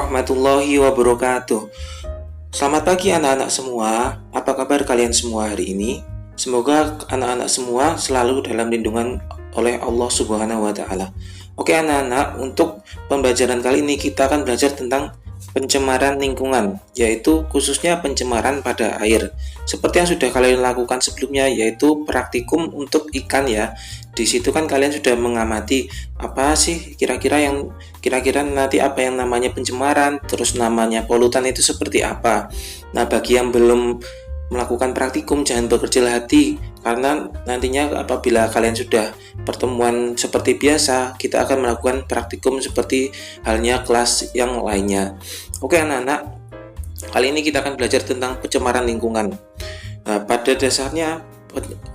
warahmatullahi wabarakatuh. Selamat pagi anak-anak semua. Apa kabar kalian semua hari ini? Semoga anak-anak semua selalu dalam lindungan oleh Allah Subhanahu wa taala. Oke anak-anak, untuk pembelajaran kali ini kita akan belajar tentang pencemaran lingkungan, yaitu khususnya pencemaran pada air. Seperti yang sudah kalian lakukan sebelumnya, yaitu praktikum untuk ikan ya. Di situ kan kalian sudah mengamati apa sih kira-kira nanti apa yang namanya pencemaran, terus namanya polutan itu seperti apa. Nah, bagi yang belum melakukan praktikum jangan berkecil hati, karena nantinya apabila kalian sudah pertemuan seperti biasa, kita akan melakukan praktikum seperti halnya kelas yang lainnya. Oke anak-anak, kali ini kita akan belajar tentang pencemaran lingkungan. Nah, pada dasarnya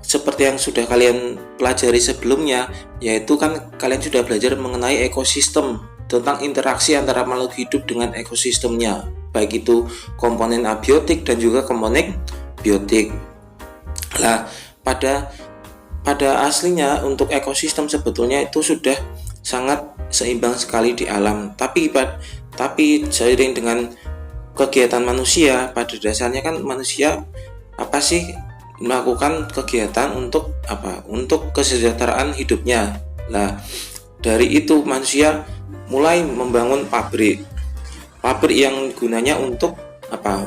seperti yang sudah kalian pelajari sebelumnya, yaitu kan kalian sudah belajar mengenai ekosistem, tentang interaksi antara makhluk hidup dengan ekosistemnya, baik itu komponen abiotik dan juga komponen biotik. Nah, pada aslinya untuk ekosistem sebetulnya itu sudah sangat seimbang sekali di alam. Tapi seiring dengan kegiatan manusia, pada dasarnya kan manusia melakukan kegiatan untuk Untuk kesejahteraan hidupnya. Nah, dari itu manusia mulai membangun pabrik yang gunanya untuk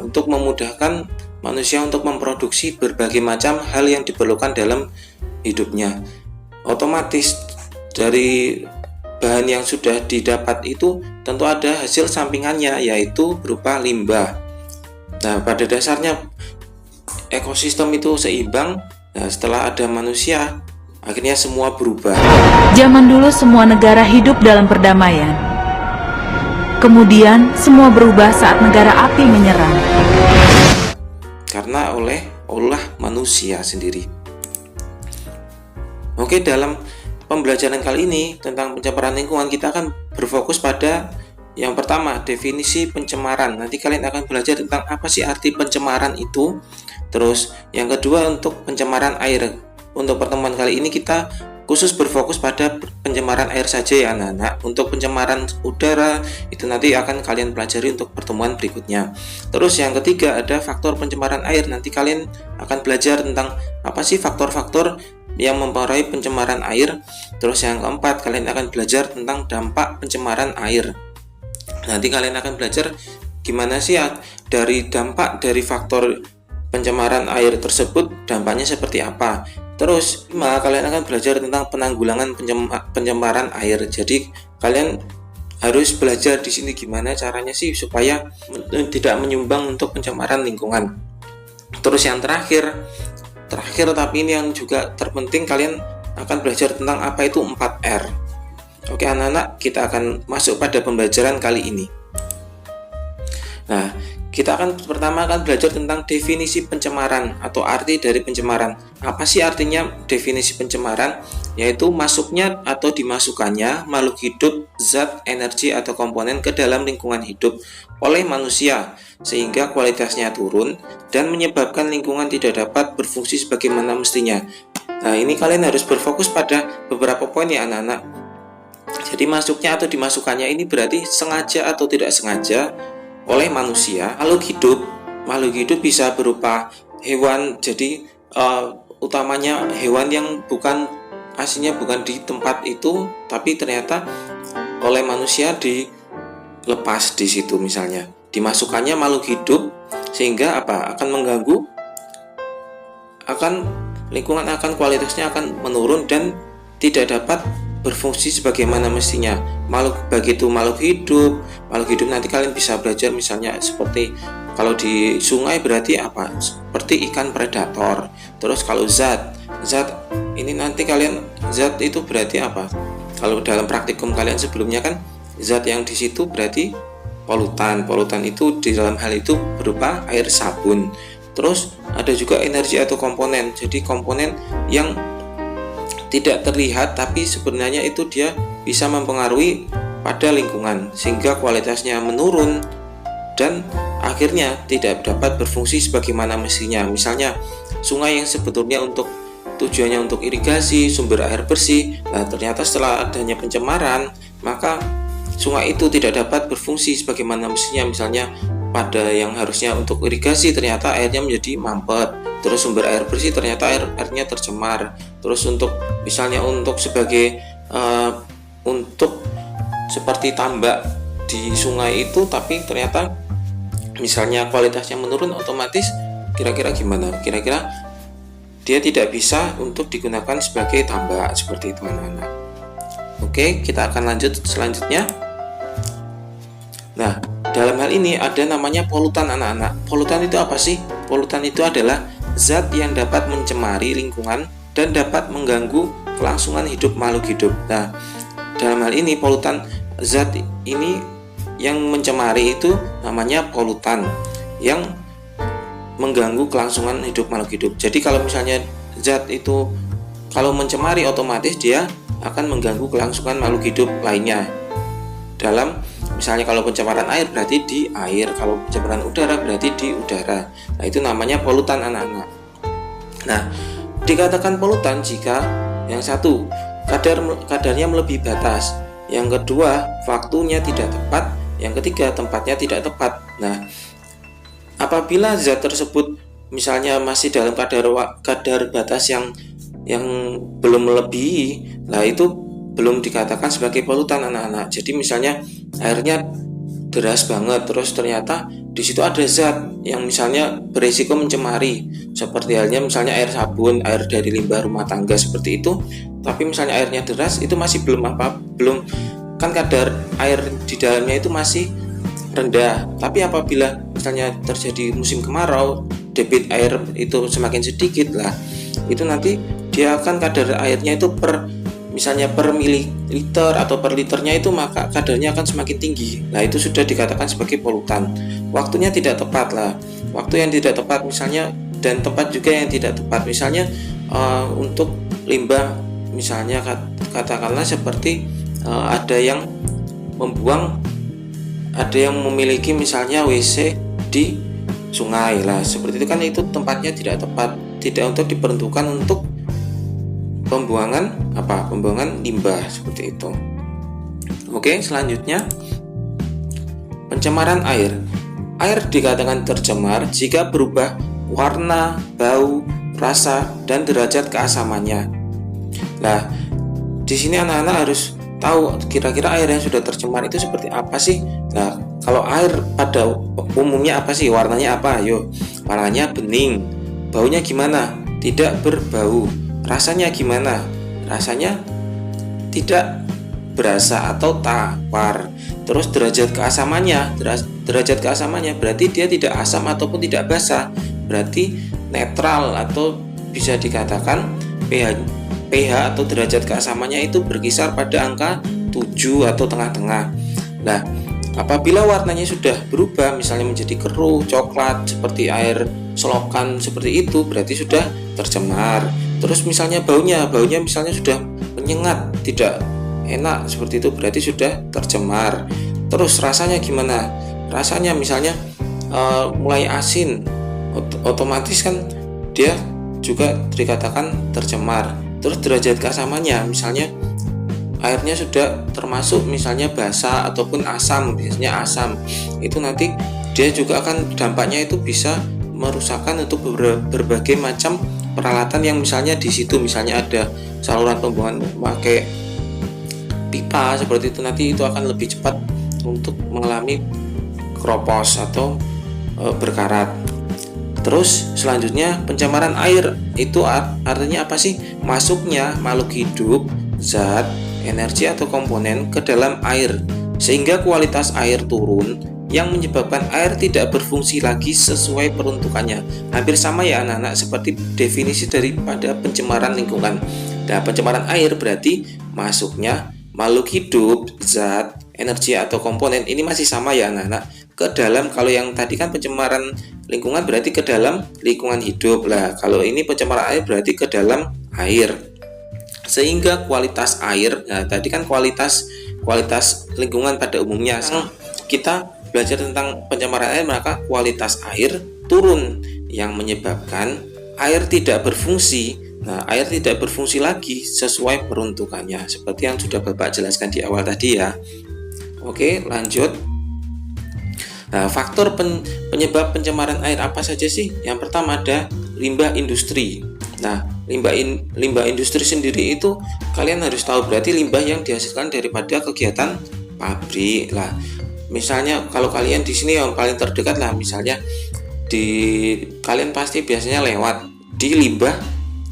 Untuk memudahkan manusia untuk memproduksi berbagai macam hal yang diperlukan dalam hidupnya. Otomatis dari bahan yang sudah didapat itu tentu ada hasil sampingannya, yaitu berupa limbah. Nah, pada dasarnya ekosistem itu seimbang. Nah, setelah ada manusia, akhirnya semua berubah. Zaman dulu semua negara hidup dalam perdamaian. Kemudian semua berubah saat negara api menyerang. Karena oleh manusia sendiri. Oke, dalam pembelajaran kali ini tentang pencemaran lingkungan, kita akan berfokus pada yang pertama, definisi pencemaran. Nanti kalian akan belajar tentang apa sih arti pencemaran itu. Terus yang kedua, untuk pencemaran air. Untuk pertemuan kali ini kita khusus berfokus pada pencemaran air saja ya anak-anak. Untuk pencemaran udara itu nanti akan kalian pelajari untuk pertemuan berikutnya. Terus yang ketiga ada faktor pencemaran air. Nanti kalian akan belajar tentang apa sih faktor-faktor yang mempengaruhi pencemaran air. Terus yang keempat, kalian akan belajar tentang dampak pencemaran air. Nanti kalian akan belajar gimana sih dari dampak dari faktor pencemaran air tersebut, dampaknya seperti apa. Terus kalian akan belajar tentang penanggulangan pencemaran air. Jadi kalian harus belajar di sini gimana caranya sih supaya tidak menyumbang untuk pencemaran lingkungan. Terus yang terakhir tapi ini yang juga terpenting, kalian akan belajar tentang apa itu 4R. Oke anak-anak, kita akan masuk pada pembelajaran kali ini. Nah, kita pertama akan belajar tentang definisi pencemaran atau arti dari pencemaran. Apa sih artinya definisi pencemaran? Yaitu masuknya atau dimasukkannya makhluk hidup, zat, energi atau komponen ke dalam lingkungan hidup oleh manusia sehingga kualitasnya turun dan menyebabkan lingkungan tidak dapat berfungsi sebagaimana mestinya. Nah, ini kalian harus berfokus pada beberapa poin ya anak-anak. Jadi masuknya atau dimasukkannya ini berarti sengaja atau tidak sengaja oleh manusia. Makhluk hidup bisa berupa hewan, jadi utamanya hewan yang aslinya bukan di tempat itu, tapi ternyata oleh manusia dilepas di situ misalnya. Dimasukkannya makhluk hidup sehingga akan mengganggu, lingkungan kualitasnya akan menurun dan tidak dapat berfungsi sebagaimana mestinya. Makhluk hidup nanti kalian bisa belajar misalnya seperti kalau di sungai berarti seperti ikan predator. Terus kalau zat ini nanti zat itu berarti apa? Kalau dalam praktikum kalian sebelumnya kan zat yang di situ berarti polutan itu di dalam hal itu berupa air, sabun. Terus ada juga energi atau komponen. Jadi komponen yang tidak terlihat tapi sebenarnya itu dia bisa mempengaruhi pada lingkungan sehingga kualitasnya menurun dan akhirnya tidak dapat berfungsi sebagaimana mestinya. Misalnya sungai yang sebetulnya tujuannya untuk irigasi, sumber air bersih, nah ternyata setelah adanya pencemaran maka sungai itu tidak dapat berfungsi sebagaimana mestinya, misalnya pada yang harusnya untuk irigasi ternyata airnya menjadi mampet, terus sumber air bersih ternyata airnya tercemar, terus untuk misalnya untuk sebagai untuk seperti tambak di sungai itu tapi ternyata misalnya kualitasnya menurun, otomatis kira-kira gimana? Kira-kira dia tidak bisa untuk digunakan sebagai tambak, seperti itu anak-anak. Oke, kita akan lanjut selanjutnya. Nah, dalam hal ini ada namanya polutan anak-anak. Polutan itu apa sih? Polutan itu adalah zat yang dapat mencemari lingkungan dan dapat mengganggu kelangsungan hidup makhluk hidup. Nah, dalam hal ini polutan, zat ini yang mencemari itu namanya polutan yang mengganggu kelangsungan hidup makhluk hidup. Jadi kalau misalnya zat itu kalau mencemari, otomatis dia akan mengganggu kelangsungan makhluk hidup lainnya. Dalam misalnya kalau pencemaran air berarti di air, kalau pencemaran udara berarti di udara. Nah, itu namanya polutan anak-anak. Nah, dikatakan polutan jika yang satu, kadarnya melebihi batas, yang kedua, waktunya tidak tepat, yang ketiga, tempatnya tidak tepat. Nah, apabila zat tersebut misalnya masih dalam kadar batas yang belum melebihi, nah itu belum dikatakan sebagai polutan anak-anak. Jadi misalnya airnya deras banget, terus ternyata di situ ada zat yang misalnya berisiko mencemari, seperti halnya misalnya air sabun, air dari limbah rumah tangga seperti itu. Tapi misalnya airnya deras, itu masih belum kan kadar air di dalamnya itu masih rendah. Tapi apabila misalnya terjadi musim kemarau, debit air itu semakin sedikit lah, itu nanti dia akan kadar airnya itu misalnya per mililiter atau per liternya itu, maka kadarnya akan semakin tinggi. Nah, itu sudah dikatakan sebagai polutan. Waktunya tidak tepat lah. Waktu yang tidak tepat misalnya, dan tempat juga yang tidak tepat. Misalnya untuk limbah, misalnya katakanlah seperti ada yang memiliki misalnya WC di sungai lah. Seperti itu kan, itu tempatnya tidak tepat, tidak untuk diperuntukkan untuk pembuangan limbah seperti itu. Oke, selanjutnya pencemaran air. Air dikatakan tercemar jika berubah warna, bau, rasa, dan derajat keasamannya. Nah, di sini anak-anak harus tahu kira-kira air yang sudah tercemar itu seperti apa sih. Nah, kalau air pada umumnya apa sih? Warnanya apa? Ayo, warnanya bening. Baunya gimana? Tidak berbau. Rasanya gimana? Rasanya tidak berasa atau tawar. Terus derajat keasamannya berarti dia tidak asam ataupun tidak basa, berarti netral, atau bisa dikatakan pH atau derajat keasamannya itu berkisar pada angka 7 atau tengah-tengah. Nah, apabila warnanya sudah berubah misalnya menjadi keruh, coklat seperti air selokan seperti itu, berarti sudah tercemar. Terus misalnya baunya misalnya sudah menyengat, tidak enak seperti itu, berarti sudah tercemar. Terus rasanya gimana? Rasanya misalnya mulai asin, otomatis kan dia juga dikatakan tercemar. Terus derajat keasamannya misalnya airnya sudah termasuk misalnya basa ataupun asam, biasanya asam, itu nanti dia juga akan dampaknya itu bisa merusakkan untuk berbagai macam peralatan yang misalnya di situ, misalnya ada saluran pembuangan pakai pipa seperti itu, nanti itu akan lebih cepat untuk mengalami keropos atau berkarat. Terus selanjutnya pencemaran air itu artinya apa sih? Masuknya makhluk hidup, zat, energi atau komponen ke dalam air sehingga kualitas air turun yang menyebabkan air tidak berfungsi lagi sesuai peruntukannya. Hampir sama ya anak-anak seperti definisi daripada pencemaran lingkungan. Nah, pencemaran air berarti masuknya makhluk hidup, zat, energi atau komponen, ini masih sama ya anak-anak, ke dalam. Kalau yang tadi kan pencemaran lingkungan berarti ke dalam lingkungan hidup lah. Kalau ini pencemaran air berarti ke dalam air. Sehingga kualitas air, nah tadi kan kualitas lingkungan pada umumnya. Kita belajar tentang pencemaran air, maka kualitas air turun yang menyebabkan air tidak berfungsi. Nah, air tidak berfungsi lagi sesuai peruntukannya, seperti yang sudah Bapak jelaskan di awal tadi ya. Oke, lanjut. Nah, faktor penyebab pencemaran air apa saja sih? Yang pertama ada limbah industri. Nah, limbah industri sendiri itu kalian harus tahu, berarti limbah yang dihasilkan daripada kegiatan pabrik lah. Misalnya kalau kalian di sini yang paling terdekat lah, misalnya kalian pasti biasanya lewat di limbah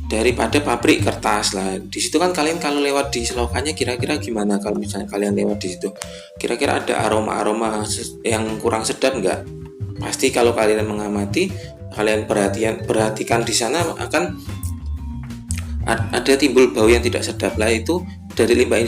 daripada pabrik kertas lah. Di situ kan kalian kalau lewat di selokannya kira-kira gimana kalau misalnya kalian lewat di situ? Kira-kira ada aroma-aroma yang kurang sedap nggak? Pasti kalau kalian mengamati, kalian perhatikan di sana akan ada timbul bau yang tidak sedap lah. Itu dari limbah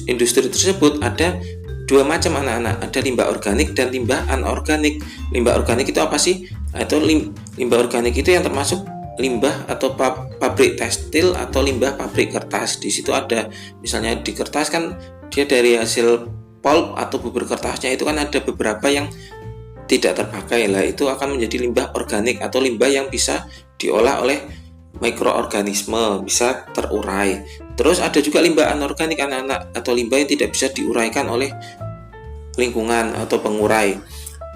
industri tersebut ada dua macam anak-anak, ada limbah organik dan limbah anorganik. Limbah organik itu apa sih? Itu limbah organik itu yang termasuk limbah atau pabrik tekstil atau limbah pabrik kertas. Di situ ada misalnya di kertas kan dia dari hasil pulp atau bubur kertasnya itu kan ada beberapa yang tidak terpakai lah, itu akan menjadi limbah organik atau limbah yang bisa diolah oleh mikroorganisme, bisa terurai. Terus ada juga limbah anorganik anak-anak, atau limbah yang tidak bisa diuraikan oleh lingkungan atau pengurai,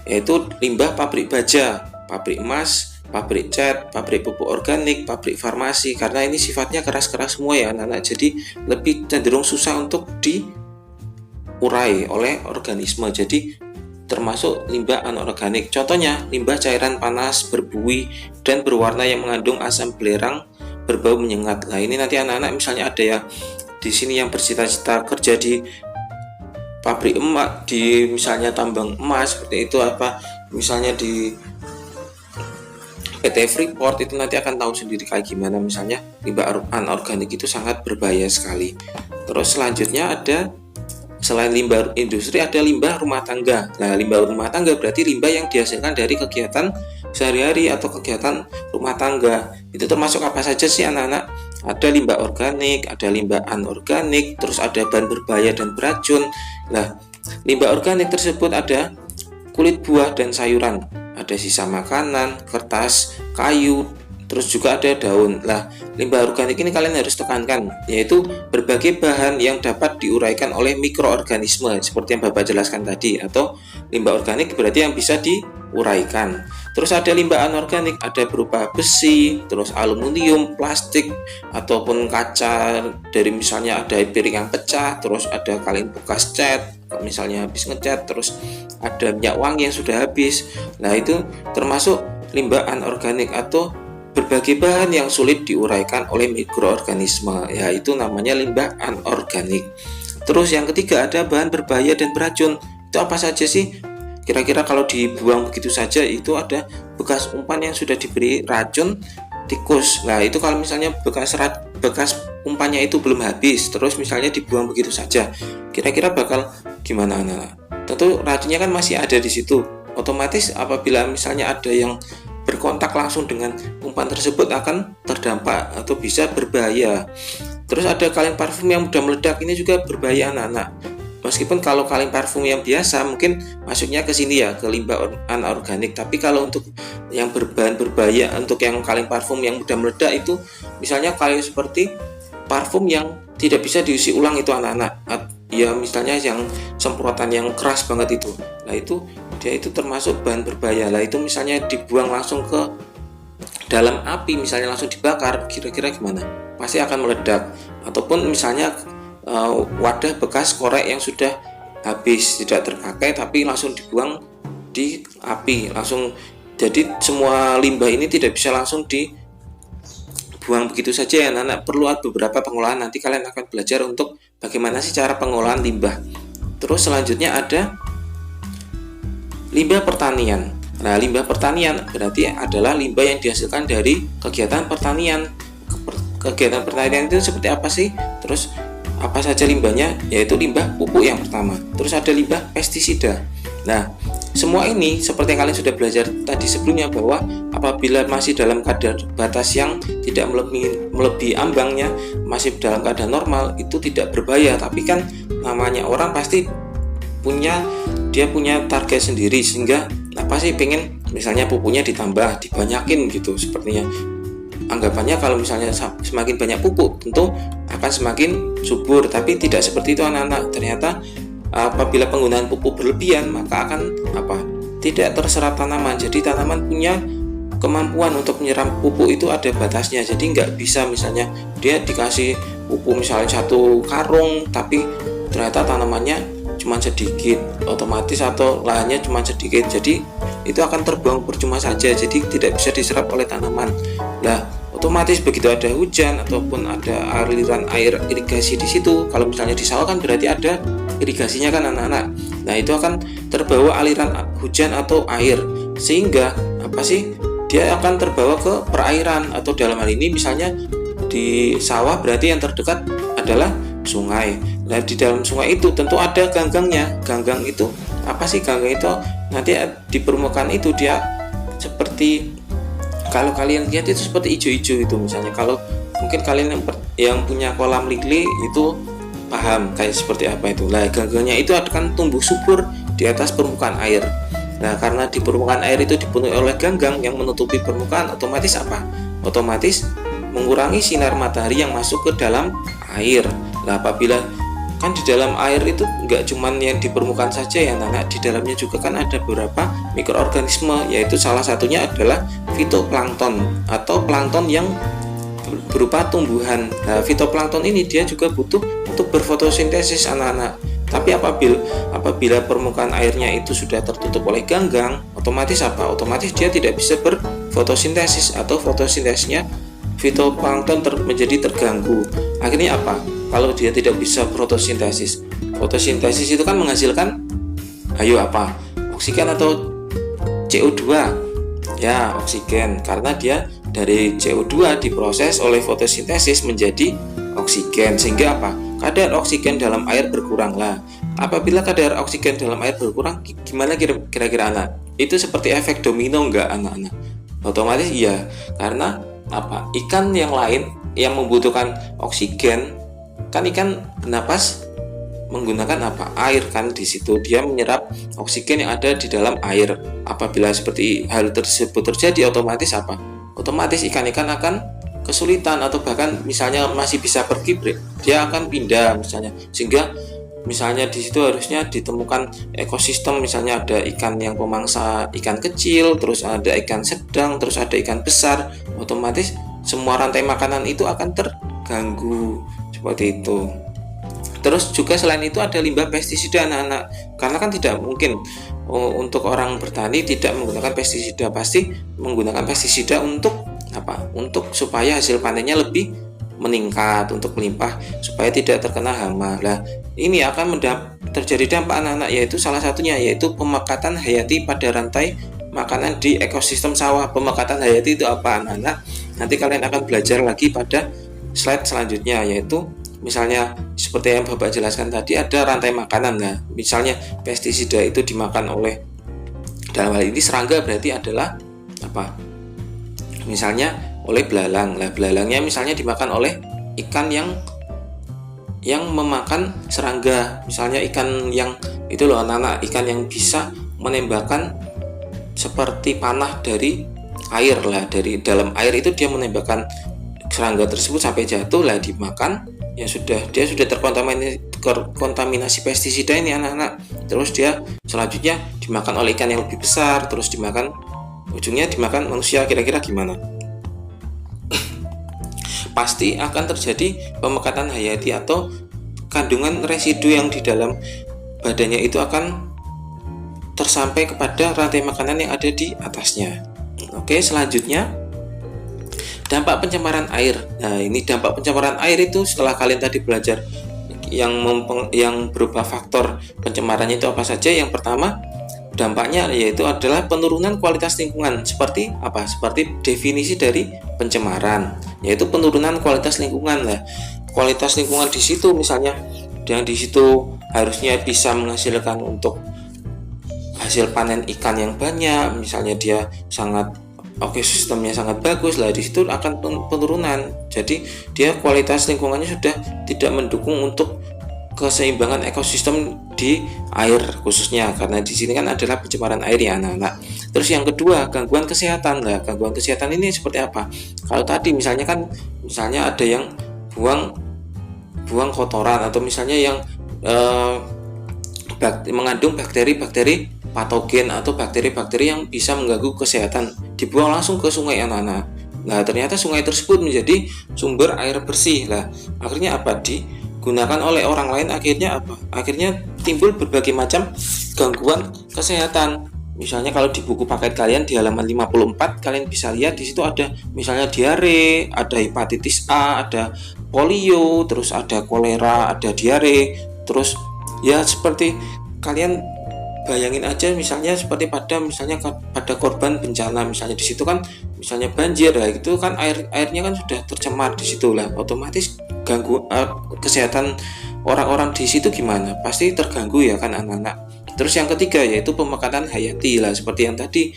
yaitu limbah pabrik baja, pabrik emas, pabrik cat, pabrik pupuk organik, pabrik farmasi. Karena ini sifatnya keras-keras semua ya anak-anak, jadi lebih cenderung susah untuk diurai oleh organisme, jadi termasuk limbah anorganik. Contohnya limbah cairan panas, berbuih dan berwarna yang mengandung asam belerang berbau menyengat. Nah, ini nanti anak-anak misalnya ada ya di sini yang bercita-cita kerja di pabrik emas, di misalnya tambang emas seperti itu, apa misalnya di PT Freeport, itu nanti akan tahu sendiri kayak gimana. Misalnya limbah anorganik itu sangat berbahaya sekali. Terus selanjutnya ada, selain limbah industri, ada limbah rumah tangga. Nah, limbah rumah tangga berarti limbah yang dihasilkan dari kegiatan sehari-hari atau kegiatan rumah tangga. Itu termasuk apa saja sih anak-anak? Ada limbah organik, ada limbah anorganik, terus ada bahan berbahaya dan beracun. Nah, limbah organik tersebut ada kulit buah dan sayuran, ada sisa makanan, kertas, kayu, terus juga ada daun. Lah, limbah organik ini kalian harus tekankan, yaitu berbagai bahan yang dapat diuraikan oleh mikroorganisme seperti yang Bapak jelaskan tadi, atau limbah organik berarti yang bisa diuraikan. Terus ada limbah anorganik, ada berupa besi, terus aluminium, plastik, ataupun kaca dari misalnya ada piring yang pecah, terus ada kaleng bekas cat, misalnya habis ngecat, terus ada minyak wangi yang sudah habis. Nah, itu termasuk limbah anorganik atau berbagai bahan yang sulit diuraikan oleh mikroorganisme, yaitu namanya limbah anorganik. Terus yang ketiga ada bahan berbahaya dan beracun. Itu apa saja sih? Kira-kira kalau dibuang begitu saja itu ada bekas umpan yang sudah diberi racun tikus. Nah, itu kalau misalnya bekas umpannya itu belum habis, terus misalnya dibuang begitu saja, kira-kira bakal gimana anak-anak? Tentu racunnya kan masih ada di situ. Otomatis apabila misalnya ada yang berkontak langsung dengan umpan tersebut akan terdampak atau bisa berbahaya. Terus ada kaleng parfum yang mudah meledak, ini juga berbahaya anak-anak. Meskipun kalau kaleng parfum yang biasa mungkin masuknya ke sini ya, ke limbah anorganik, tapi kalau untuk yang berbahan berbahaya, untuk yang kaleng parfum yang mudah meledak itu misalnya kaleng seperti parfum yang tidak bisa diisi ulang itu anak-anak, ya misalnya yang semprotan yang keras banget itu. Nah, itu dia itu termasuk bahan berbahaya. Lah, itu misalnya dibuang langsung ke dalam api, misalnya langsung dibakar, kira-kira gimana? Pasti akan meledak. Ataupun misalnya wadah bekas korek yang sudah habis tidak terpakai tapi langsung dibuang di api langsung. Jadi semua limbah ini tidak bisa langsung dibuang begitu saja ya anak-anak, perlu beberapa pengolahan. Nanti kalian akan belajar untuk bagaimana sih cara pengolahan limbah. Terus selanjutnya ada limbah pertanian. Nah, limbah pertanian berarti adalah limbah yang dihasilkan dari kegiatan pertanian. Kegiatan pertanian itu seperti apa sih? Terus apa saja limbahnya? Yaitu limbah pupuk yang pertama. Terus ada limbah pestisida. Nah, semua ini seperti yang kalian sudah belajar tadi sebelumnya, bahwa apabila masih dalam kadar batas yang tidak melebihi ambangnya, masih dalam keadaan normal, itu tidak berbahaya. Tapi kan namanya orang pasti punya target sendiri, sehingga pasti pengen misalnya pupuknya ditambah, dibanyakin gitu sepertinya. Anggapannya kalau misalnya semakin banyak pupuk tentu akan semakin subur, tapi tidak seperti itu anak-anak. Ternyata apabila penggunaan pupuk berlebihan maka akan tidak terserap tanaman. Jadi tanaman punya kemampuan untuk menyerap pupuk itu ada batasnya. Jadi nggak bisa misalnya dia dikasih pupuk misalnya 1 karung tapi ternyata tanamannya cuma sedikit, otomatis atau lahannya cuma sedikit, jadi itu akan terbuang percuma saja, jadi tidak bisa diserap oleh tanaman. Nah, otomatis begitu ada hujan ataupun ada aliran air irigasi di situ, kalau misalnya di sawah kan berarti ada irigasinya kan anak-anak. Nah, itu akan terbawa aliran hujan atau air, sehingga dia akan terbawa ke perairan, atau dalam hal ini misalnya di sawah berarti yang terdekat adalah sungai. Nah, di dalam sungai itu tentu ada ganggangnya. Ganggang itu Ganggang itu nanti di permukaan itu dia seperti, kalau kalian lihat itu seperti hijau-hijau itu misalnya. Kalau mungkin kalian yang punya kolam lili itu paham kayak seperti apa itu. Nah, ganggangnya itu akan tumbuh subur di atas permukaan air. Nah, karena di permukaan air itu dipenuhi oleh ganggang yang menutupi permukaan, otomatis otomatis mengurangi sinar matahari yang masuk ke dalam air. Nah, apabila kan di dalam air itu nggak cuman yang di permukaan saja ya anak, di dalamnya juga kan ada beberapa mikroorganisme, yaitu salah satunya adalah fitoplankton atau plankton yang berupa tumbuhan. Nah, fitoplankton ini dia juga butuh untuk berfotosintesis anak-anak. Tapi apabila permukaan airnya itu sudah tertutup oleh ganggang, otomatis dia tidak bisa berfotosintesis, atau fotosintesisnya fitoplankton menjadi terganggu. Akhirnya kalau dia tidak bisa fotosintesis itu kan menghasilkan oksigen atau CO2 ya, oksigen, karena dia dari CO2 diproses oleh fotosintesis menjadi oksigen, sehingga kadar oksigen dalam air berkurang. Lah, apabila kadar oksigen dalam air berkurang, gimana kira-kira anak? Itu seperti efek domino enggak anak-anak? Otomatis iya, karena ikan yang lain yang membutuhkan oksigen, kan ikan bernapas menggunakan air kan, di situ dia menyerap oksigen yang ada di dalam air. Apabila seperti hal tersebut terjadi, otomatis ikan-ikan akan kesulitan, atau bahkan misalnya masih bisa pergi, dia akan pindah misalnya, sehingga misalnya di situ harusnya ditemukan ekosistem, misalnya ada ikan yang pemangsa ikan kecil, terus ada ikan sedang, terus ada ikan besar, otomatis semua rantai makanan itu akan terganggu seperti itu. Terus juga selain itu ada limbah pestisida anak-anak, karena kan tidak mungkin untuk orang bertani tidak menggunakan pestisida, pasti menggunakan pestisida untuk supaya hasil panennya lebih meningkat, untuk melimpah, supaya tidak terkena hama. Nah, ini akan terjadi dampak anak-anak, yaitu salah satunya yaitu pemakatan hayati pada rantai makanan di ekosistem sawah. Pemakatan hayati itu anak-anak? Nanti kalian akan belajar lagi pada slide selanjutnya, yaitu misalnya seperti yang Bapak jelaskan tadi, ada rantai makanan. Nah, misalnya pestisida itu dimakan oleh, dalam hal ini serangga, berarti adalah misalnya oleh belalang. Nah, belalangnya misalnya dimakan oleh ikan yang memakan serangga. Misalnya ikan yang itu loh anak-anak, ikan yang bisa menembakkan seperti panah dari air. Lah, dari dalam air itu dia menembakkan serangga tersebut sampai jatuh, lah dimakan, dia sudah terkontaminasi pestisida ini anak-anak. Terus dia selanjutnya dimakan oleh ikan yang lebih besar, terus ujungnya dimakan manusia. Kira-kira gimana? Pasti akan terjadi pemakatan hayati, atau kandungan residu yang di dalam badannya itu akan tersampai kepada rantai makanan yang ada di atasnya. Oke, selanjutnya dampak pencemaran air. Nah, ini dampak pencemaran air itu setelah kalian tadi belajar yang berupa faktor pencemarannya itu apa saja. Yang pertama, dampaknya yaitu adalah penurunan kualitas lingkungan. Seperti definisi dari pencemaran, yaitu penurunan kualitas lingkungan. Lah, kualitas lingkungan di situ misalnya yang di situ harusnya bisa menghasilkan untuk hasil panen ikan yang banyak, misalnya dia sistemnya sangat bagus, lah di situ akan penurunan. Jadi dia kualitas lingkungannya sudah tidak mendukung untuk keseimbangan ekosistem di air khususnya, karena di sini kan adalah pencemaran air ya anak-anak. Terus yang kedua, gangguan kesehatan. Lah, gangguan kesehatan ini seperti apa? Kalau tadi misalnya ada yang buang kotoran, atau misalnya yang mengandung bakteri-bakteri patogen atau bakteri-bakteri yang bisa mengganggu kesehatan, dibuang langsung ke sungai anak-anak. Nah, ternyata sungai tersebut menjadi sumber air bersih. Lah, akhirnya apa? Digunakan oleh orang lain, akhirnya apa? Akhirnya timbul berbagai macam gangguan kesehatan. Misalnya kalau di buku paket kalian di halaman 54 kalian bisa lihat di situ ada misalnya diare, ada hepatitis A, ada polio, terus ada kolera, ada diare, terus ya seperti kalian bayangin aja misalnya seperti pada korban bencana, misalnya di situ kan misalnya banjir, lah itu kan airnya kan sudah tercemar di situ, lah otomatis ganggu kesehatan orang-orang di situ gimana? Pasti terganggu ya kan anak-anak. Terus yang ketiga yaitu pemekatan hayati, lah seperti yang tadi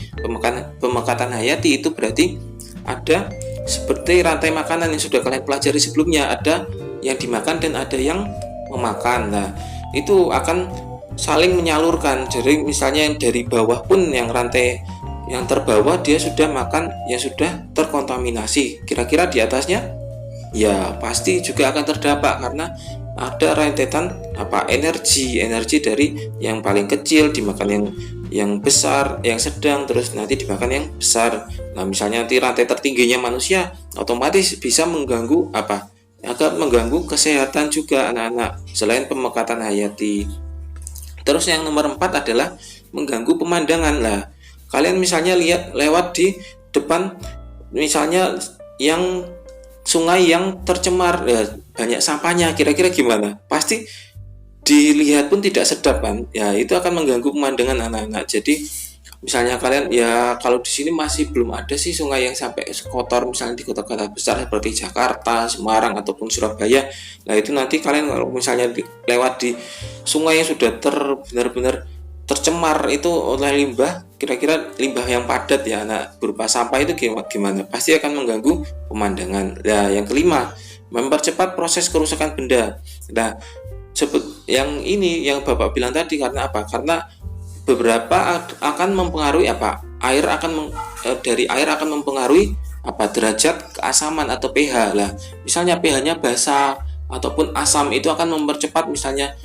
pemekatan hayati itu berarti ada seperti rantai makanan yang sudah kalian pelajari sebelumnya, ada yang dimakan dan ada yang memakan. Nah, itu akan saling menyalurkan. Jadi misalnya yang dari bawah pun yang rantai yang terbawah dia sudah makan yang sudah terkontaminasi, kira-kira di atasnya ya pasti juga akan terdampak karena ada rentetan energi dari yang paling kecil dimakan yang besar, yang sedang, terus nanti dimakan yang besar. Nah, misalnya nanti rantai tertingginya manusia otomatis bisa mengganggu agak mengganggu kesehatan juga anak-anak selain pemekatan hayati. Terus yang nomor 4 adalah mengganggu pemandangan. Lah, kalian misalnya lihat lewat di depan misalnya yang sungai yang tercemar, ya banyak sampahnya, kira-kira gimana? Pasti dilihat pun tidak sedap kan? Ya, itu akan mengganggu pemandangan anak-anak. Jadi misalnya kalian ya kalau di sini masih belum ada sih sungai yang sampai kotor misalnya di kota-kota besar seperti Jakarta, Semarang ataupun Surabaya. Nah, itu nanti kalian kalau misalnya lewat di sungai yang sudah benar-benar tercemar itu oleh limbah, kira-kira limbah yang padat ya anak berupa sampah itu gimana? Pasti akan mengganggu pemandangan. Nah, yang kelima, mempercepat proses kerusakan benda. Nah, yang ini yang Bapak bilang tadi karena apa? Karena beberapa akan mempengaruhi dari air akan mempengaruhi derajat keasaman atau pH. Lah, misalnya pH-nya basa ataupun asam itu akan mempercepat misalnya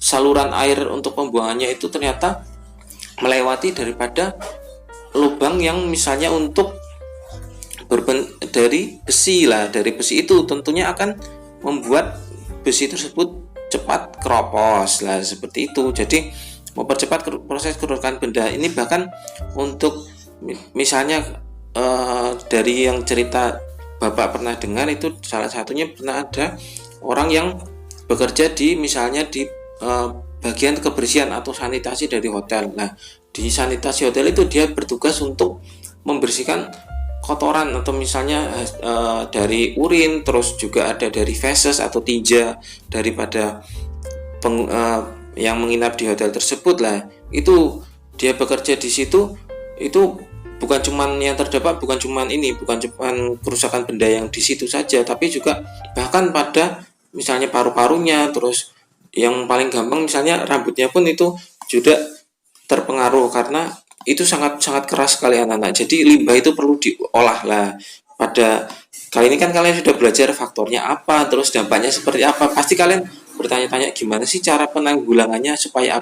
saluran air untuk pembuangannya itu ternyata melewati daripada lubang yang misalnya untuk dari besi. Lah, dari besi itu tentunya akan membuat besi tersebut cepat keropos. Lah, seperti itu. Jadi mempercepat proses kerusakan benda ini, bahkan untuk misalnya dari yang cerita Bapak pernah dengar itu salah satunya pernah ada orang yang bekerja di misalnya di bagian kebersihan atau sanitasi dari hotel. Nah, di sanitasi hotel itu dia bertugas untuk membersihkan kotoran atau misalnya dari urin, terus juga ada dari feses atau tinja daripada yang menginap di hotel tersebut. Lah, itu dia bekerja di situ, itu bukan cuman yang terdapat bukan cuman kerusakan benda yang di situ saja, tapi juga bahkan pada misalnya paru-parunya, terus yang paling gampang misalnya rambutnya pun itu juga terpengaruh karena itu sangat keras sekali anak-anak. Jadi limbah itu perlu diolah. Lah, pada kali ini kan kalian sudah belajar faktornya apa, terus dampaknya seperti apa. Pasti kalian bertanya-tanya gimana sih cara penanggulangannya supaya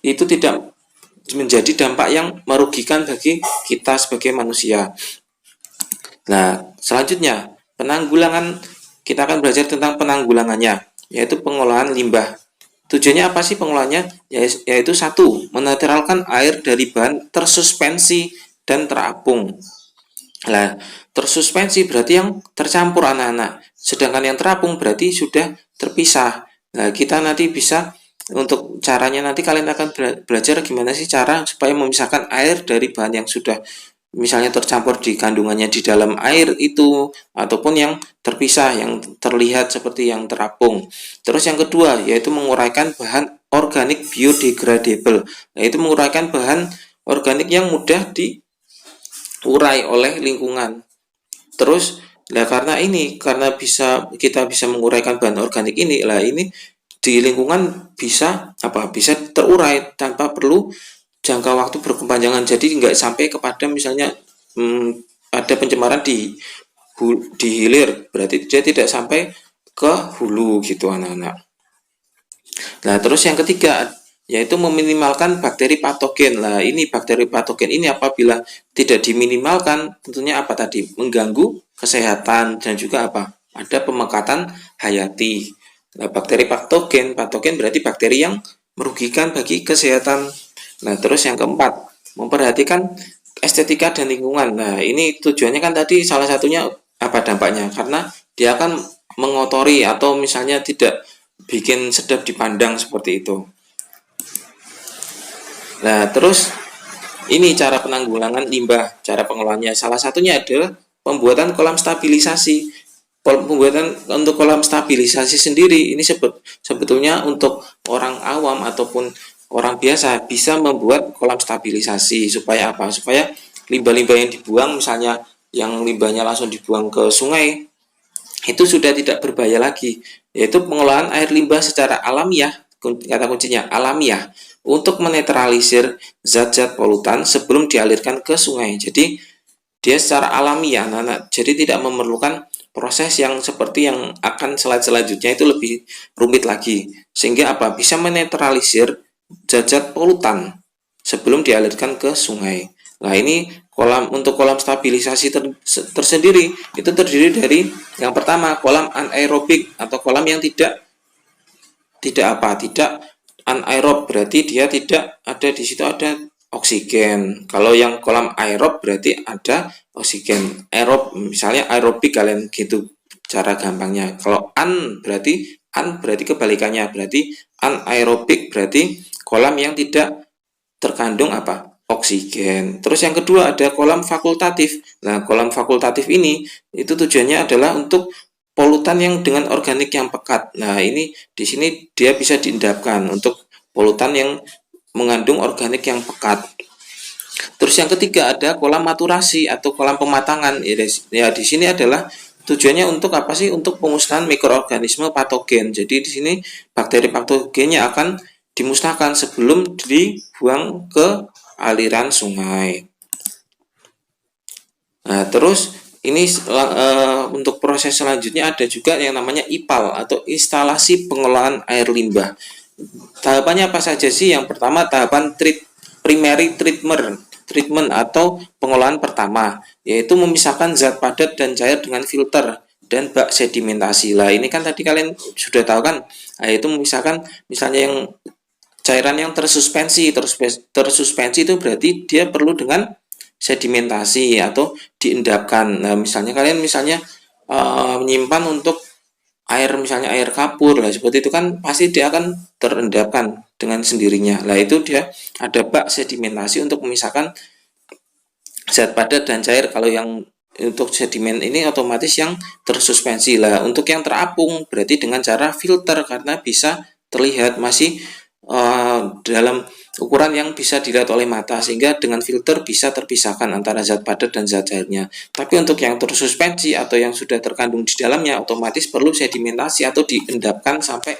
itu tidak menjadi dampak yang merugikan bagi kita sebagai manusia. Nah, selanjutnya kita akan belajar tentang penanggulangannya, yaitu pengolahan limbah. Tujuannya apa sih pengolahannya? Yaitu 1. Menetralkan air dari bahan tersuspensi dan terapung. Nah, tersuspensi berarti yang tercampur anak-anak, sedangkan yang terapung berarti sudah terpisah. Nah, kita nanti bisa untuk caranya nanti kalian akan belajar gimana sih cara supaya memisahkan air dari bahan yang sudah misalnya tercampur di kandungannya di dalam air itu, ataupun yang terpisah yang terlihat seperti yang terapung. Terus yang kedua yaitu menguraikan bahan organik biodegradable, yaitu menguraikan bahan organik yang mudah diurai oleh lingkungan. Terus karena kita bisa menguraikan bahan organik ini, ini di lingkungan bisa terurai tanpa perlu jangka waktu berkepanjangan. Jadi nggak sampai kepada misalnya ada pencemaran di hilir, berarti dia tidak sampai ke hulu gitu anak-anak. Nah, terus yang ketiga yaitu meminimalkan bakteri patogen. Nah, ini bakteri patogen ini apabila tidak diminimalkan, tentunya apa tadi? Mengganggu kesehatan dan juga apa? Ada pemekatan hayati. Nah, bakteri patogen berarti bakteri yang merugikan bagi kesehatan. Nah, terus yang keempat, memperhatikan estetika dan lingkungan. Nah, ini tujuannya kan tadi salah satunya apa dampaknya? Karena dia akan mengotori atau misalnya tidak bikin sedap dipandang seperti itu. Nah, terus ini cara penanggulangan limbah, cara pengelolaannya. Salah satunya adalah pembuatan kolam stabilisasi. Pembuatan untuk kolam stabilisasi sendiri ini sebetulnya untuk orang awam ataupun orang biasa bisa membuat kolam stabilisasi supaya apa? Supaya limbah-limbah yang dibuang misalnya yang limbahnya langsung dibuang ke sungai itu sudah tidak berbahaya lagi, yaitu pengelolaan air limbah secara alamiah, kata kuncinya alamiah, untuk menetralisir zat-zat polutan sebelum dialirkan ke sungai. Jadi dia secara alamiah, jadi tidak memerlukan proses yang seperti yang akan selanjutnya itu lebih rumit lagi, sehingga apa bisa menetralisir zat-zat polutan sebelum dialirkan ke sungai. Nah, ini untuk kolam stabilisasi tersendiri itu terdiri dari yang pertama kolam anaerobik atau kolam yang tidak anaerob, berarti dia tidak ada di situ ada oksigen. Kalau yang kolam aerob berarti ada oksigen. Aerob misalnya aerobik kalian gitu cara gampangnya. Kalau berarti kebalikannya, berarti anaerobik berarti kolam yang tidak terkandung apa? Oksigen. Terus yang kedua ada kolam fakultatif. Nah, kolam fakultatif ini itu tujuannya adalah untuk polutan yang dengan organik yang pekat. Nah, ini di sini dia bisa diendapkan untuk polutan yang mengandung organik yang pekat. Terus yang ketiga ada kolam maturasi atau kolam pematangan. Ya di sini adalah tujuannya untuk apa sih? Untuk pemusnahan mikroorganisme patogen. Jadi di sini bakteri patogennya akan dimusnahkan sebelum dibuang ke aliran sungai. Nah, terus ini untuk proses selanjutnya ada juga yang namanya IPAL atau instalasi pengelolaan air limbah. Tahapannya apa saja sih? Yang pertama tahapan primary treatment atau pengolahan pertama, yaitu memisahkan zat padat dan cair dengan filter dan bak sedimentasi. Lah ini kan tadi kalian sudah tahu kan, yaitu memisahkan misalnya yang cairan yang tersuspensi itu berarti dia perlu dengan sedimentasi atau diendapkan. Nah, misalnya kalian menyimpan untuk misalnya air kapur lah seperti itu kan pasti dia akan terendapkan dengan sendirinya. Lah itu dia ada bak sedimentasi untuk memisahkan zat padat dan cair. Kalau yang untuk sedimen ini otomatis yang tersuspensi. Lah untuk yang terapung berarti dengan cara filter karena bisa terlihat masih dalam ukuran yang bisa dilihat oleh mata sehingga dengan filter bisa terpisahkan antara zat padat dan zat cairnya. Tapi untuk yang tersuspensi atau yang sudah terkandung di dalamnya otomatis perlu sedimentasi atau diendapkan sampai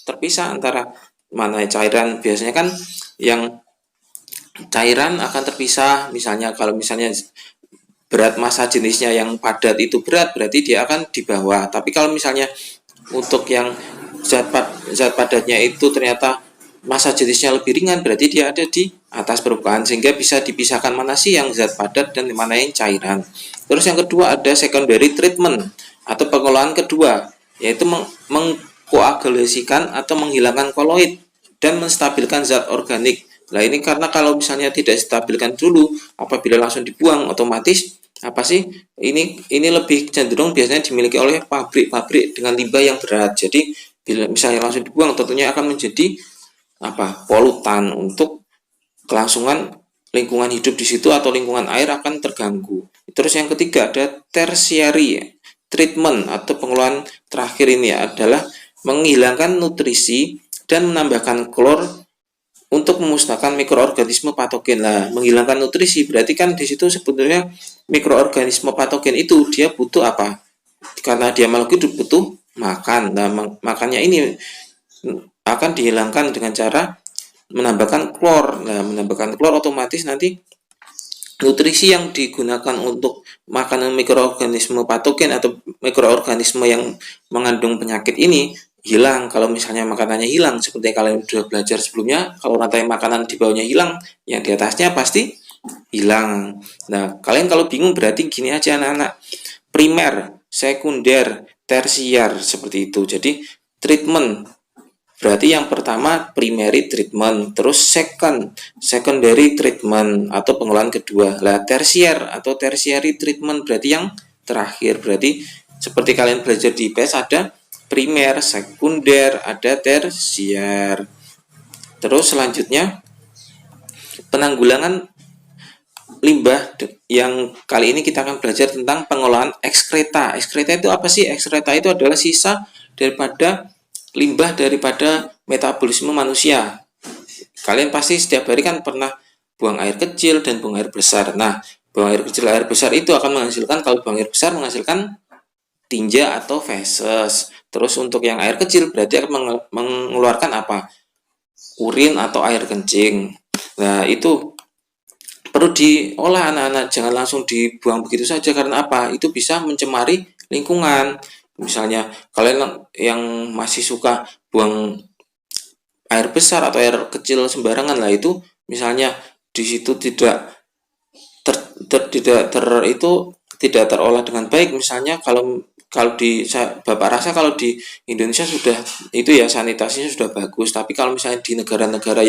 terpisah antara mana cairan. Biasanya kan yang cairan akan terpisah, misalnya kalau misalnya berat massa jenisnya yang padat itu berat berarti dia akan di bawah. Tapi kalau misalnya untuk yang zat padatnya itu ternyata massa jenisnya lebih ringan berarti dia ada di atas permukaan sehingga bisa dipisahkan mana sih yang zat padat dan mana yang cairan. Terus yang kedua ada secondary treatment atau pengolahan kedua, yaitu mengkoagulasikan atau menghilangkan koloid dan menstabilkan zat organik. Nah ini karena kalau misalnya tidak stabilkan dulu apabila langsung dibuang otomatis apa sih ini lebih cenderung biasanya dimiliki oleh pabrik-pabrik dengan limbah yang berat. Jadi bila misalnya langsung dibuang tentunya akan menjadi polutan untuk kelangsungan lingkungan hidup di situ atau lingkungan air akan terganggu. Terus yang ketiga ada tertiary treatment atau pengelolaan terakhir ini adalah menghilangkan nutrisi dan menambahkan klor untuk memusnahkan mikroorganisme patogen. Lah, menghilangkan nutrisi berarti kan di situ sebetulnya mikroorganisme patogen itu dia butuh apa? Karena dia makhluk hidup butuh makan. Nah, makannya ini akan dihilangkan dengan cara menambahkan klor. Nah, menambahkan klor otomatis nanti nutrisi yang digunakan untuk makanan mikroorganisme patogen atau mikroorganisme yang mengandung penyakit ini hilang. Kalau misalnya makanannya hilang, seperti kalian sudah belajar sebelumnya, kalau rantai makanan di bawahnya hilang, yang di atasnya pasti hilang. Nah, kalian kalau bingung berarti gini aja anak-anak. Primer, sekunder, tersier, seperti itu. Jadi, treatment. Berarti yang pertama primary treatment, terus secondary treatment atau pengolahan kedua. Lah, tersier atau tertiary treatment berarti yang terakhir. Berarti seperti kalian belajar di IPS ada primer, sekunder, ada tersier. Terus selanjutnya penanggulangan limbah, yang kali ini kita akan belajar tentang pengolahan ekskreta. Ekskreta itu apa sih? Ekskreta itu adalah sisa daripada limbah daripada metabolisme manusia. Kalian pasti setiap hari kan pernah buang air kecil dan buang air besar. Nah, buang air kecil, air besar itu akan menghasilkan, kalau buang air besar menghasilkan tinja atau feses. Terus untuk yang air kecil berarti akan mengeluarkan apa? Urin atau air kencing. Nah, itu perlu diolah anak-anak, jangan langsung dibuang begitu saja. Karena apa? Itu bisa mencemari lingkungan. Misalnya kalian yang masih suka buang air besar atau air kecil sembarangan, lah itu misalnya di situ tidak terolah dengan baik. Misalnya kalau kalau di Bapak rasa kalau di Indonesia sudah itu ya sanitasinya sudah bagus, tapi kalau misalnya di negara-negara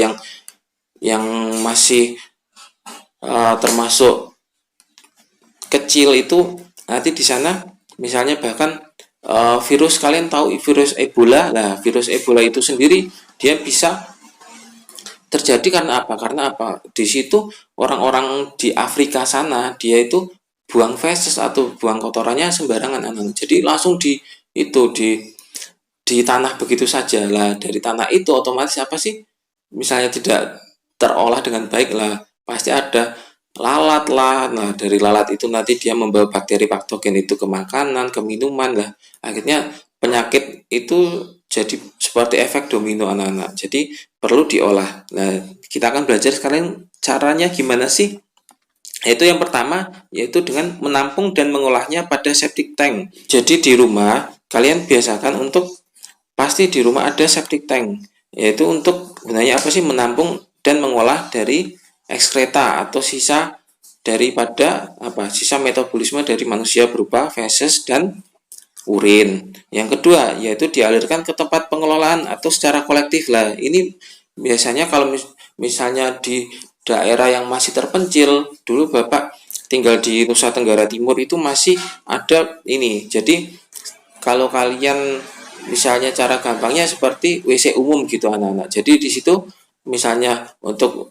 yang masih termasuk kecil itu, nanti di sana misalnya bahkan virus, kalian tahu virus Ebola. Nah, virus Ebola itu sendiri dia bisa terjadi karena apa? Karena apa? Di situ orang-orang di Afrika sana dia itu buang feses atau buang kotorannya sembarangan anak. Jadi langsung di tanah begitu saja. Lah, dari tanah itu otomatis apa sih? Misalnya tidak terolah dengan baik, lah pasti ada lalat lah. Nah, dari lalat itu nanti dia membawa bakteri patogen itu ke makanan, ke minuman lah. Akhirnya penyakit itu jadi seperti efek domino anak-anak. Jadi perlu diolah. Nah, kita akan belajar sekarang caranya gimana sih? Yaitu yang pertama, yaitu dengan menampung dan mengolahnya pada septic tank. Jadi di rumah kalian biasakan untuk, pasti di rumah ada septic tank. Yaitu untuk gunanya apa sih? Menampung dan mengolah dari ekskreta atau sisa daripada apa? Sisa metabolisme dari manusia berupa feses dan urin. Yang kedua yaitu dialirkan ke tempat pengelolaan atau secara kolektif. Lah, ini biasanya kalau misalnya di daerah yang masih terpencil, dulu Bapak tinggal di Nusa Tenggara Timur itu masih ada ini. Jadi kalau kalian misalnya cara gampangnya seperti WC umum gitu anak-anak. Jadi di situ misalnya untuk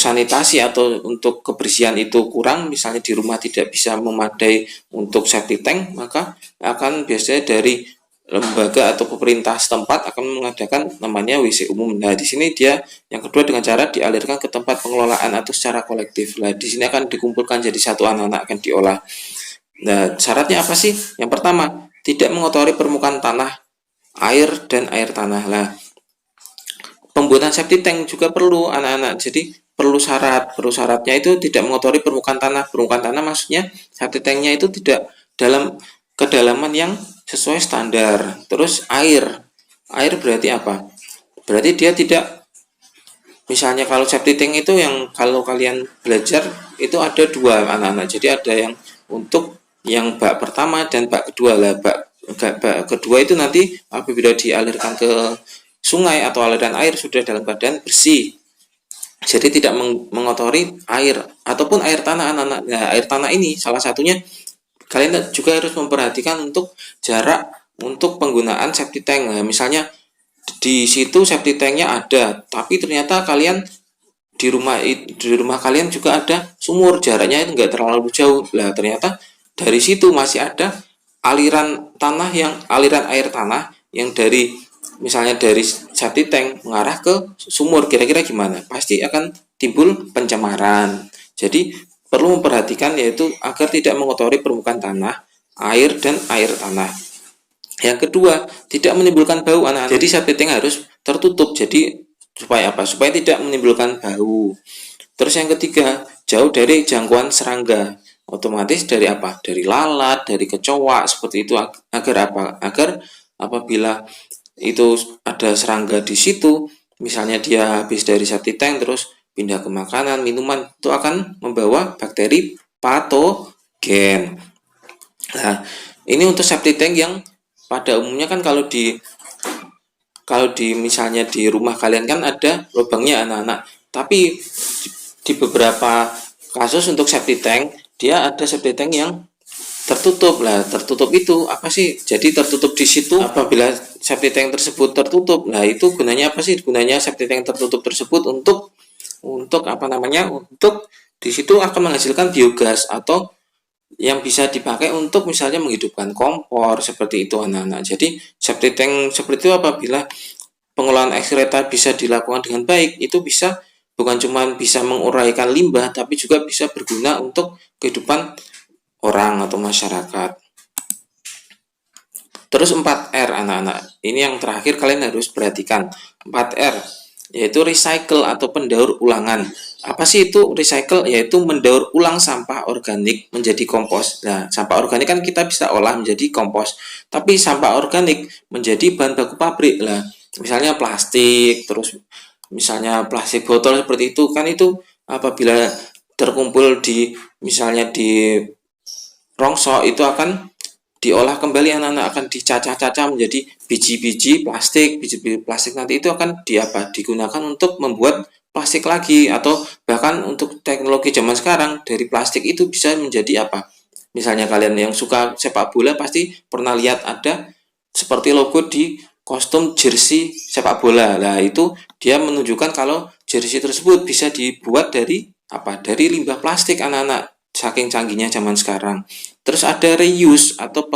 sanitasi atau untuk kebersihan itu kurang, misalnya di rumah tidak bisa memadai untuk septic tank, maka akan biasanya dari lembaga atau pemerintah setempat akan mengadakan namanya WC umum. Nah, di sini dia yang kedua dengan cara dialirkan ke tempat pengelolaan atau secara kolektif. Nah, di sini akan dikumpulkan jadi satu, anak-anak akan diolah. Nah, syaratnya apa sih? Yang pertama, tidak mengotori permukaan tanah, air, dan air tanah. Nah, pembuatan septic tank juga perlu anak-anak. Jadi perlu syaratnya itu tidak mengotori permukaan tanah. Permukaan tanah maksudnya septic tanknya itu tidak dalam kedalaman yang sesuai standar. Terus air berarti apa? Berarti dia tidak, misalnya kalau septic tank itu yang kalau kalian belajar itu ada dua anak-anak. Jadi ada yang untuk yang bak pertama dan bak kedua. Lah, bak kedua itu nanti apabila dialirkan ke sungai atau aliran air sudah dalam keadaan bersih, jadi tidak mengotori air ataupun air tanah anak-anak. Nah, air tanah ini salah satunya kalian juga harus memperhatikan untuk jarak untuk penggunaan septic tank. Nah, misalnya di situ septic tanknya ada, tapi ternyata kalian di rumah kalian juga ada sumur, jaraknya itu enggak terlalu jauh. Lah, ternyata dari situ masih ada aliran air tanah yang dari misalnya dari septic tank mengarah ke sumur, kira-kira gimana? Pasti akan timbul pencemaran. Jadi perlu memperhatikan yaitu agar tidak mengotori permukaan tanah, air, dan air tanah. Yang kedua, tidak menimbulkan bau anak-anak. Jadi septic tank harus tertutup. Jadi supaya apa? Supaya tidak menimbulkan bau. Terus yang ketiga, jauh dari jangkauan serangga. Otomatis dari apa? Dari lalat, dari kecoa, seperti itu. Agar apa? Agar apabila itu ada serangga di situ, misalnya dia habis dari septic tank terus pindah ke makanan, minuman, itu akan membawa bakteri patogen. Nah, ini untuk septic tank yang pada umumnya kan kalau di misalnya di rumah kalian kan ada lubangnya anak-anak. Tapi di beberapa kasus untuk septic tank, dia ada septic tank yang tertutup. Lah, tertutup itu apa sih? Jadi tertutup di situ apabila septic tank tersebut tertutup. Nah, itu gunanya apa sih? Gunanya septic tank tertutup tersebut untuk apa namanya? Untuk di situ akan menghasilkan biogas atau yang bisa dipakai untuk misalnya menghidupkan kompor seperti itu anak-anak. Jadi septic tank seperti itu apabila pengolahan ekstreta bisa dilakukan dengan baik, itu bisa bukan cuma bisa menguraikan limbah tapi juga bisa berguna untuk kehidupan orang atau masyarakat. Terus 4R anak-anak. Ini yang terakhir kalian harus perhatikan. 4R yaitu recycle atau pendaur ulangan. Apa sih itu recycle? Yaitu mendaur ulang sampah organik menjadi kompos. Nah, sampah organik kan kita bisa olah menjadi kompos. Tapi sampah organik menjadi bahan baku pabrik. Lah, misalnya plastik, terus misalnya plastik botol seperti itu kan itu apabila terkumpul di misalnya di rongsok itu akan diolah kembali anak-anak, akan dicacah-cacah menjadi biji-biji plastik. Biji-biji plastik nanti itu akan digunakan untuk membuat plastik lagi, atau bahkan untuk teknologi zaman sekarang dari plastik itu bisa menjadi apa, misalnya kalian yang suka sepak bola pasti pernah lihat ada seperti logo di kostum jersey sepak bola. Nah, itu dia menunjukkan kalau jersey tersebut bisa dibuat dari apa, dari limbah plastik anak-anak, saking canggihnya zaman sekarang. Terus ada reuse atau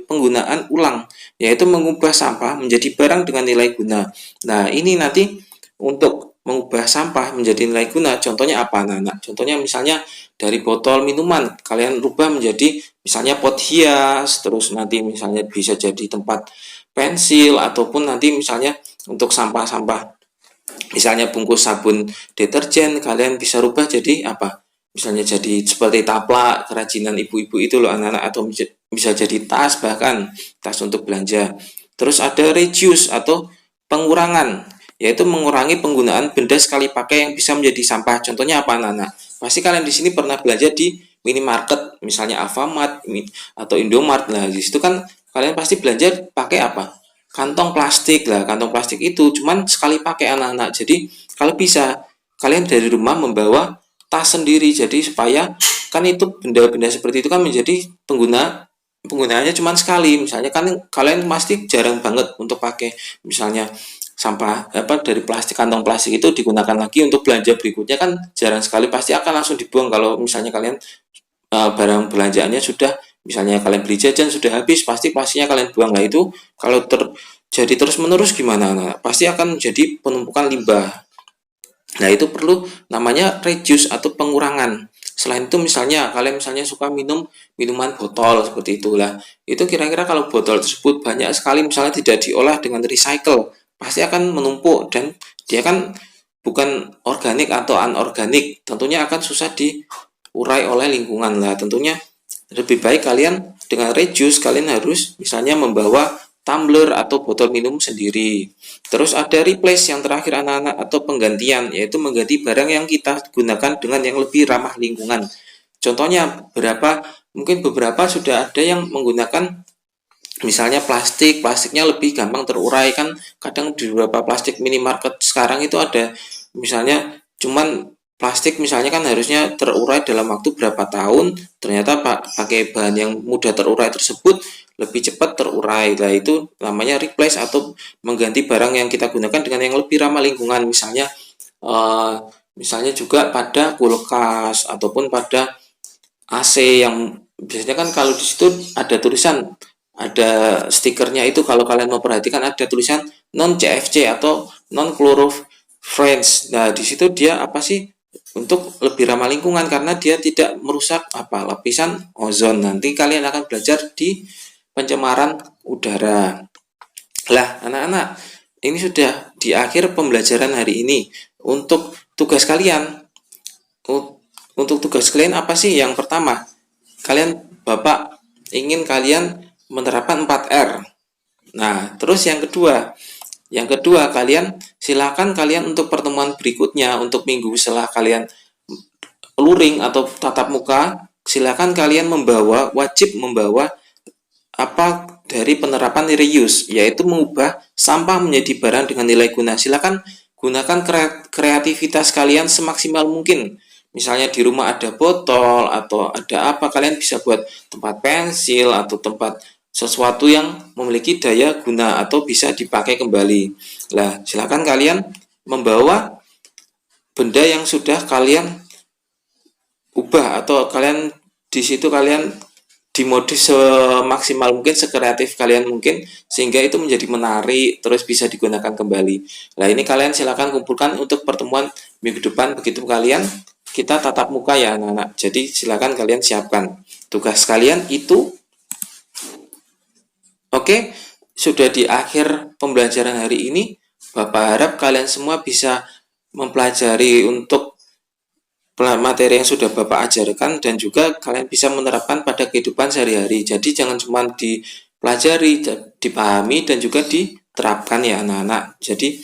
penggunaan ulang, yaitu mengubah sampah menjadi barang dengan nilai guna. Nah, ini nanti untuk mengubah sampah menjadi nilai guna, contohnya apa anak-anak? Contohnya misalnya dari botol minuman, kalian rubah menjadi misalnya pot hias, terus nanti misalnya bisa jadi tempat pensil, ataupun nanti misalnya untuk sampah-sampah, misalnya bungkus sabun deterjen, kalian bisa rubah jadi apa? Misalnya jadi seperti taplak kerajinan ibu-ibu itu loh anak-anak, atau bisa jadi tas, bahkan tas untuk belanja. Terus ada reduce atau pengurangan, yaitu mengurangi penggunaan benda sekali pakai yang bisa menjadi sampah. Contohnya apa anak-anak? Pasti kalian di sini pernah belanja di minimarket, misalnya Alfamart atau Indomart. Nah, di situ kan kalian pasti belanja pakai apa? Kantong plastik. Lah, kantong plastik itu cuman sekali pakai anak-anak. Jadi kalau bisa kalian dari rumah membawa tas sendiri, jadi supaya kan itu benda-benda seperti itu kan menjadi penggunaannya cuma sekali. Misalnya kan kalian pasti jarang banget untuk pakai misalnya sampah apa dari plastik, kantong plastik itu digunakan lagi untuk belanja berikutnya kan jarang sekali, pasti akan langsung dibuang kalau misalnya kalian barang belanjaannya sudah, misalnya kalian beli jajan sudah habis, pasti pastinya kalian buang. Lah, itu kalau terjadi terus menerus gimana? Nah, pasti akan menjadi penumpukan limbah. Nah, itu perlu namanya reduce atau pengurangan. Selain itu misalnya kalian misalnya suka minum minuman botol seperti itulah. Itu kira-kira kalau botol tersebut banyak sekali misalnya tidak diolah dengan recycle, pasti akan menumpuk dan dia kan bukan organik atau anorganik. Tentunya akan susah diurai oleh lingkungan. Lah, tentunya lebih baik kalian dengan reduce, kalian harus misalnya membawa tumbler atau botol minum sendiri. Terus ada replace yang terakhir anak-anak, atau penggantian, yaitu mengganti barang yang kita gunakan dengan yang lebih ramah lingkungan. Contohnya mungkin beberapa sudah ada yang menggunakan misalnya plastiknya lebih gampang terurai kan. Kadang di beberapa plastik minimarket sekarang itu ada misalnya cuman plastik misalnya kan harusnya terurai dalam waktu berapa tahun, ternyata pakai bahan yang mudah terurai tersebut lebih cepat terurai. Nah, itu namanya replace atau mengganti barang yang kita gunakan dengan yang lebih ramah lingkungan. Misalnya juga pada kulkas ataupun pada AC yang biasanya kan kalau di situ ada tulisan, ada stikernya itu, kalau kalian mau perhatikan ada tulisan non CFC atau non chlorofluorines. Nah, di situ dia apa sih? Untuk lebih ramah lingkungan karena dia tidak merusak lapisan ozon. Nanti kalian akan belajar di pencemaran udara. Lah, anak-anak, ini sudah di akhir pembelajaran hari ini. Untuk tugas kalian apa sih? Yang pertama, Bapak ingin kalian menerapkan 4R. Nah, terus yang kedua silakan kalian untuk pertemuan berikutnya, untuk minggu setelah kalian luring atau tatap muka, silakan kalian wajib membawa apa dari penerapan reuse, yaitu mengubah sampah menjadi barang dengan nilai guna. Silakan gunakan kreativitas kalian semaksimal mungkin. Misalnya di rumah ada botol atau ada apa, kalian bisa buat tempat pensil atau tempat sesuatu yang memiliki daya guna atau bisa dipakai kembali. Nah, silakan kalian membawa benda yang sudah kalian ubah atau kalian di situ kalian dimodif semaksimal mungkin, sekreatif kalian mungkin, sehingga itu menjadi menarik terus bisa digunakan kembali. Nah, ini kalian silakan kumpulkan untuk pertemuan minggu depan, begitu kalian kita tatap muka ya anak-anak. Jadi silakan kalian siapkan tugas kalian itu. Oke, sudah di akhir pembelajaran hari ini. Bapak harap kalian semua bisa mempelajari untuk materi yang sudah Bapak ajarkan dan juga kalian bisa menerapkan pada kehidupan sehari-hari. Jadi jangan cuma dipelajari, dipahami dan juga diterapkan ya anak-anak. Jadi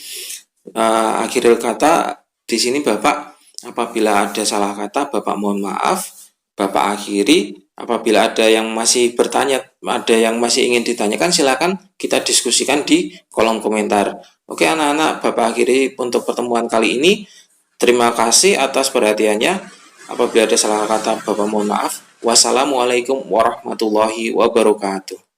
akhir kata di sini Bapak, apabila ada salah kata Bapak mohon maaf. Bapak akhiri. Apabila ada yang masih bertanya, ada yang masih ingin ditanyakan, silakan kita diskusikan di kolom komentar. Oke anak-anak, Bapak akhiri untuk pertemuan kali ini. Terima kasih atas perhatiannya. Apabila ada salah kata, Bapak mohon maaf. Wassalamualaikum warahmatullahi wabarakatuh.